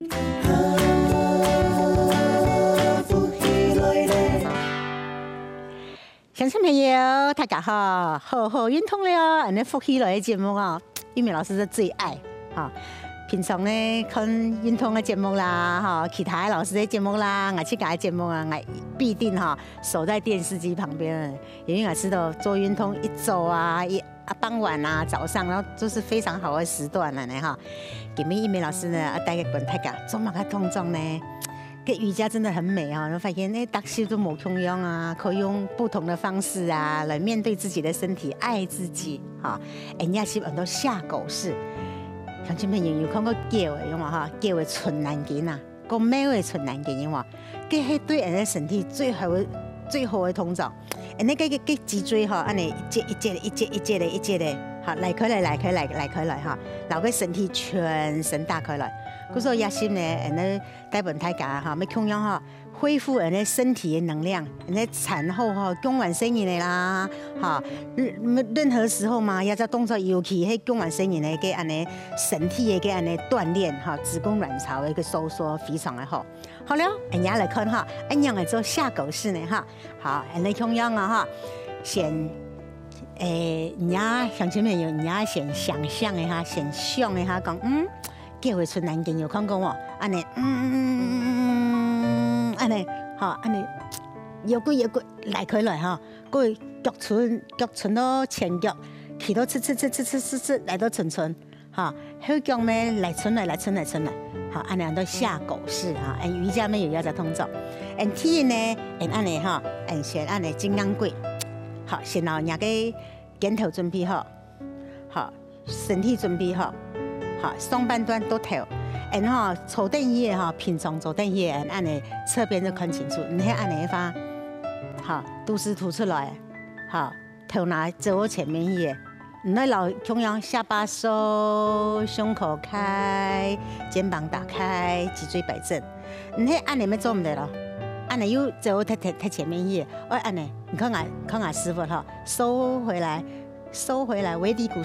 乡亲朋友，大家好，好运通了，安尼福喜来的节目啊，玉美老师的最爱哈。平常呢看运通的节目啦，哈，其他的老师的节目啦，我去改节目啊，我必定哈守在电视机旁边，因为我知道做运通一周啊，傍晚啊，早上，然后都是非常好的时段了呢哈。今日玉美老师呢，带个本大家做乜个动作呢？这瑜伽真的很美啊！我发现大家都冇同样啊，可以用不同的方式啊来面对自己的身体，爱自己哈。人家是很多下狗式，乡亲朋友有看过叫的嘛哈？叫的纯男人啊，个咩的纯男人嘛？这是对人的身体最好的通照。那个脊椎哈，安尼一节的，好来开来哈，让个身体全身打开来。嗰时候也是呢，带本大家哈，要同样哈恢复人的身体的能量，人的产后哈宫完生意的啦，哈，任何时候嘛，也在动作尤其迄宫完生意的给安尼身体的给安尼锻炼哈，子宫卵巢的一个收缩非常的好。好了，人家来看哈，按样来做下狗式呢哈，好，人同样啊哈，先。人家乡亲朋友，人家先想象一下，先想一下讲，叫的出男人有看过我，安尼，安尼，好，安尼，摇滚来开来哈，各位脚唇到前脚，起到吃，来到唇，哈，后脚呢来春来，好，安尼都下狗式哈，瑜伽呢有要在动作，体呢，安尼哈，先安尼金刚跪。好，先让人家个肩头准备好，好，身体准备好，好，上半段都头，哈，坐凳椅哈，平常坐凳椅，按你侧边就看清楚，你看按你发，好，肚子凸出来，好，头拿走前面一，你老同样下巴收，胸口开，肩膀打开，脊椎摆正，你看按你们做唔得了。按你又走太前面一，按你，你看俺师傅哈，收回来，尾骶骨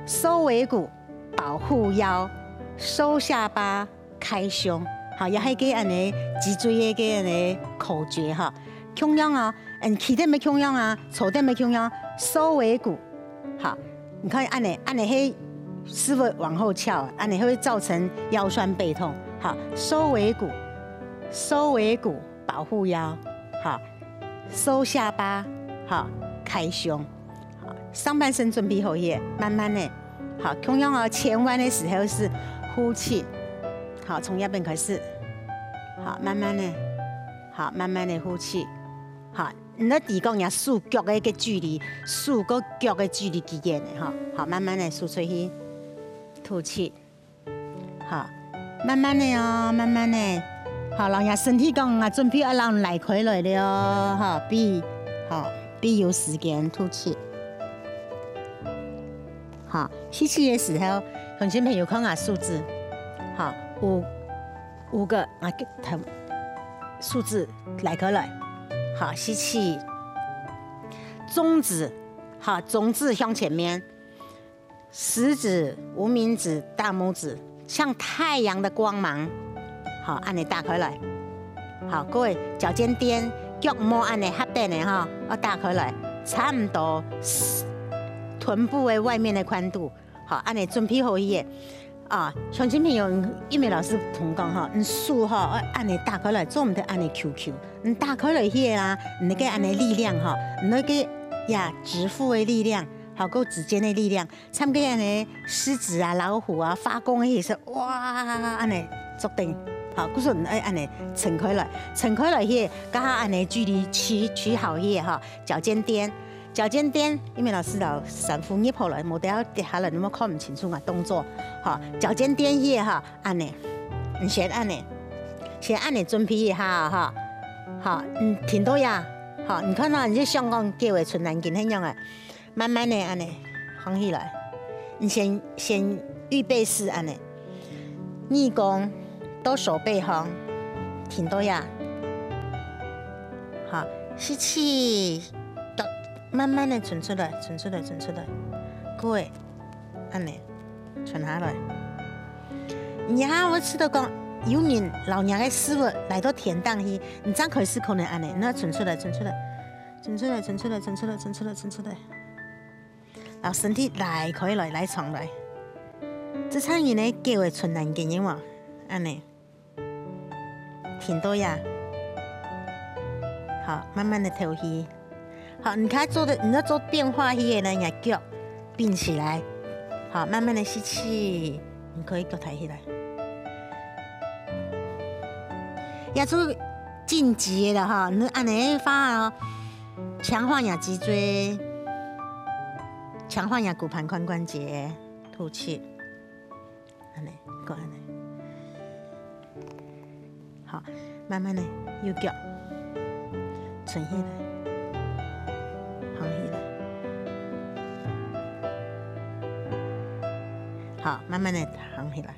收尾骨，保护腰，收下巴，开胸，好，也系给按你脊椎嘅按你口诀哈，同样啊，起得没同样啊，坐得没同样，收尾骨，好，你看按你嘿，师傅往后翘，按你会造成腰酸背痛，好，收尾骨。保护腰，好，收下巴，好，开胸，好，上半身准备好耶，慢慢的，好，同样哦，前弯的时候是呼气，好，从右边开始，好，慢慢的呼气，好，你的地讲也数脚的一个距离，数个脚的距离之间的哈，好，慢慢的数出去，吐气，好，慢慢的哦，慢慢的。好，人家身体讲啊，准备要让来开来了哦，哈，必有时间吐气。好，吸气的时候，乡亲朋友看下数字，好，五个啊，数字来开来，好，吸气，中指，好，中指向前面，食指、无名指、大拇指像太阳的光芒。好，按你打开来。好，各位脚尖颠，脚摸按你合边的哈，要打开来，差不多臀部的外面的宽度。好，按你准备好耶。啊，乡亲朋友，玉美老师同讲哈，你数哈，按你打开来，做唔得按你 QQ， 你打开来些啦，你那个按你力量哈，你那个呀指腹的力量。好，够指尖的力量，参个按你狮子啊、老虎啊发功的意思，哇，按你做定。好，故说你按你撑开来些，刚好按你距离取好些哈，脚尖颠，因为老师老三副捏破了，冇得要跌下来，你们看唔清楚啊动作，好，脚尖颠些哈，按你，你先按你准备一下哈，好，挺多呀，好，你看到你这香港叫的纯男人那样啊，慢慢的按你放起来，你先预备式按你，逆弓。到手背哈，挺多呀。好，吸气，慢慢的存出来。各位，按呢，存下来。然後我知道講，有名老娘的师傅来到田当去，你张开始可能安尼，那存出来，存出来，存出来，存出来，存出来，存出来，存出来，然后身体来可以来床来，这场人呢叫为纯南经嘛，安尼，挺多呀，好，慢慢的头去，好，你看你要做变化去的呢，脚并起来，好，慢慢的吸气，你可以脚抬起来。也做晋级的哈，你按尼发哦，强化你脊椎，强化你骨盘髋关节，吐气，安尼，够安尼，好，慢慢的右脚沉下来，放起来，好，慢慢的放起来。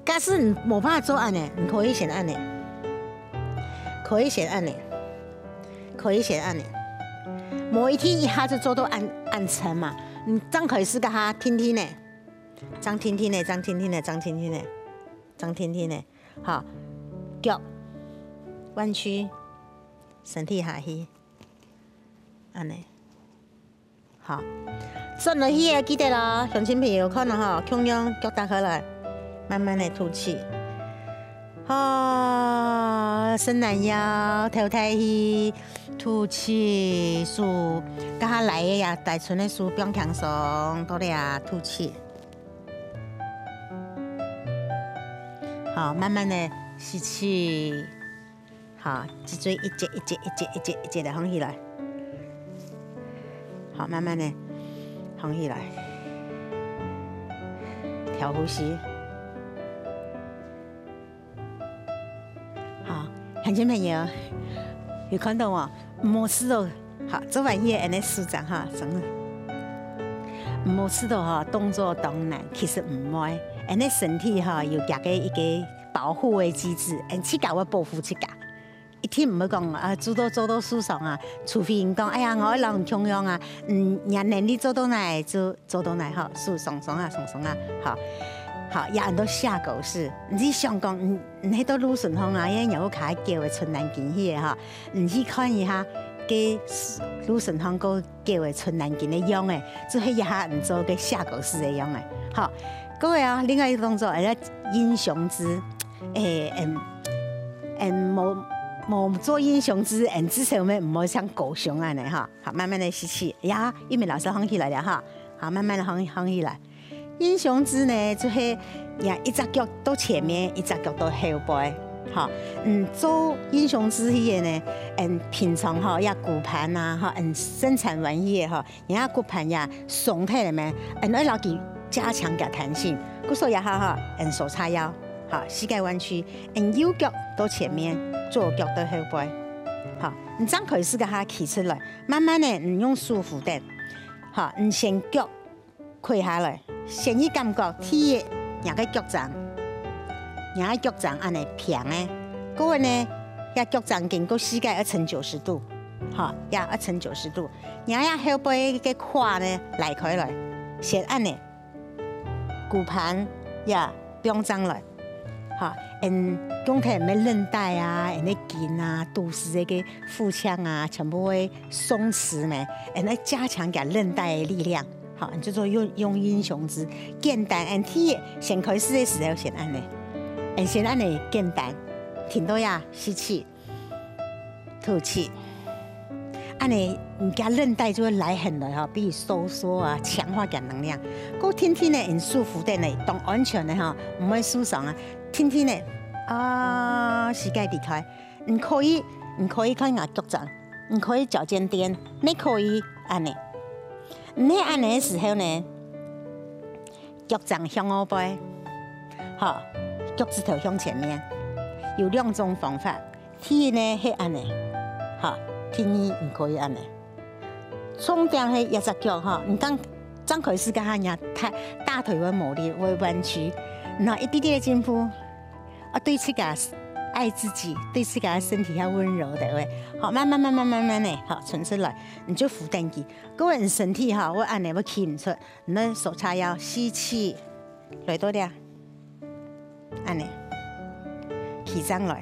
假使你无办法做安尼，你可以先安尼，可以先安尼，可以先安尼。某一天一下子做到按层嘛，你张开始个哈听听呢，张听听呢，张听听呢，张听听呢，张听听呢，好，脚弯曲，身体下去，安尼，好，转落去啊，记得啦，乡亲朋友看了哈，同样脚打开来。慢慢的吐气，好，伸懒腰，头抬起，吐气，数，跟下来的呀，带存的数不用轻松，多点啊，吐气，好，慢慢的吸气，好，脊椎一节一节一节一节一节的放起来，好，慢慢的放起来，调呼吸。乡亲朋友，有看到我冇知道，好，做完嘢安尼舒展哈，真的冇知道哈，动作当然其实唔爱，安尼身体哈有夹个一个保护的机制，去搞我保护去搞，一天唔好讲啊，做到舒爽啊，除非人讲，哎呀，我人穷样啊，人能力做到哪就做到哪哈，舒爽爽啊，爽爽啊，好。好，也很多下狗式。你想讲，你迄个芦笋风啊，因有卡叫的纯南京迄个哈，你去看一下，给芦笋风个叫的纯南京的用诶，做迄一下唔做个下狗式的用诶。好，各位啊，另外一个动作，英雄姿，冇做英雄姿，至少咩唔好像狗熊安尼哈。好，慢慢的吸气，呀，一鸣老师放起来了哈。好，慢慢的放起来。英雄姿呢，就是一只脚到前面，一只脚到后背。好，做英雄姿迄个呢，平常哈要骨盘呐，哈，生产完以后哈，人家骨盘呀松开了没？要牢记加强个弹性。骨手也好哈，手叉腰，好，膝盖弯曲，右脚到前面，左脚到后背。好，你张开始个哈起出来，慢慢的用舒服的，好，先脚跪下来。先去感觉天的两个脚掌，两个脚掌安尼平的，各位呢，呀脚掌经过膝盖要呈90度，好，呀要呈90度，然后后背个胯呢来开来，先安尼，骨盘呀不用张来，好，讲起咩韧带啊，那筋啊，肚子这个腹腔啊，全部会松弛咩，来加强个韧带的力量。好，你就做用英雄姿，简单，先开始的时候先按呢，先按呢简单，挺多呀，吸气，吐气，按呢，你家韧带就会来很了哈，比如收缩啊，强化点能量。够天天呢很舒服的呢，当安全的哈，唔会舒爽啊，天天呢啊，膝盖离开，你可以看下脚掌，你可以脚尖垫，你可以按呢。你按的时候呢，脚掌向后背，好，脚趾头向前面，有2种方法。第一呢，是按的，好，第二你可以按的。重点是一只脚哈，你刚张开始跟他讲，大腿会磨力，会弯曲，那一点点的进步，对自己爱自己，对自己的身体要温柔的喂。好，慢慢的，好，存出来，你就扶登记。各位身体哈，我按呢要起唔出，你手叉腰，吸气，来多点，安尼起上来，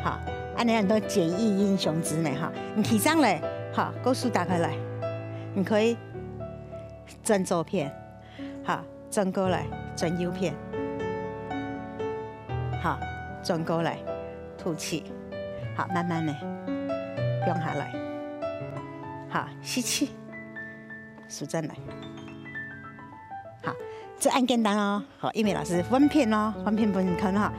好，安尼很多简易英雄之美哈。你起上来，好，勾数打开来，你可以转左片，好，转过来，转右片，好，转过来，吐气，好，慢慢的用下来，好，吸气，数转来，好。这很简单哦，好，因为老师分片哦，分片不能看哈。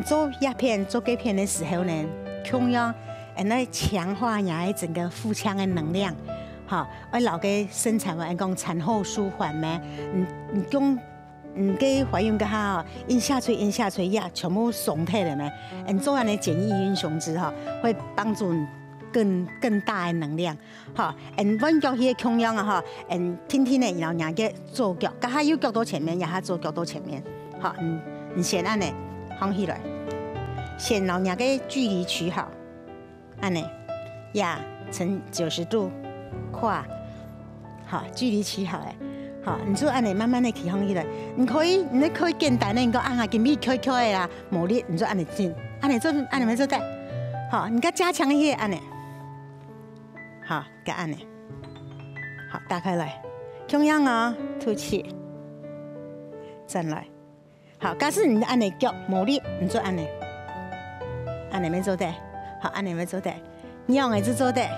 做鸦片做钙片的时候呢，同样来强化人整个腹腔的能量，哈，我老给生产完讲产后舒缓咩，讲给怀孕个哈，阴下垂呀，全部松开了咩，做完的简易英雄汁哈，会帮助你。更大的能量，哈，阮脚迄个同样啊，哈，天天的，然后人家左脚，甲他右脚到前面，然后左脚到前面，好，你先按呢放起来，先让人家距离取好，按呢，呀，呈90度，胯，好，距离取好诶，好，你就按呢慢慢的起放起来，你可以简单的，你讲按下紧密 QQ 的啦，磨力，你就按呢进，按呢做，按呢没做对，好，你甲加强一些按呢。好，给按呢，好，打开来，同样啊，吐气，再来，好，假使你按呢脚磨力，你做按呢，按呢没做对，好，按呢没做对，你用的就做对，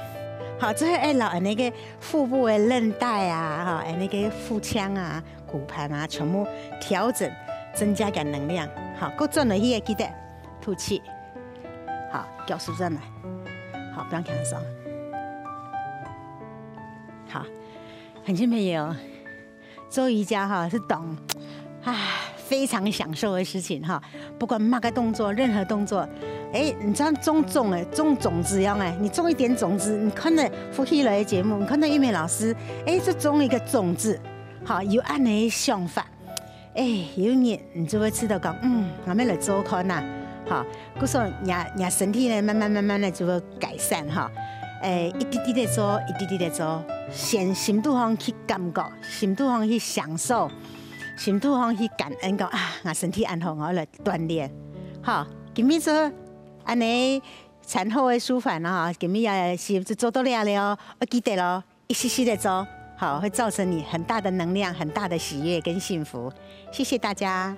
好，这些老那个腹部的韧带啊，哈，那个腹腔啊、骨盘啊，全部调整，增加点能量，好，够转了一个记得吐气，好，脚舒展来，好，不要看上。好，很亲朋友，做瑜伽哈是懂，非常享受的事情哈。不管哪个动作，任何动作，你知道种种子一样你种一点种子，你看到福希来的节目，你看到玉美老师，这种一个种子，好有按的想法，有一年你就会知道讲，我们来做看呐，好，故说你身体呢，慢慢的就会改善哈。一滴滴的做，一滴滴的做，先心度上去感觉，心度上去享受，心度上去感恩，讲我身体安好，我来锻炼。好，今日做安尼产后的舒缓啊，今日也是做到了，我记得咯，一细细的做，好，会造成你很大的能量，很大的喜悦跟幸福。谢谢大家。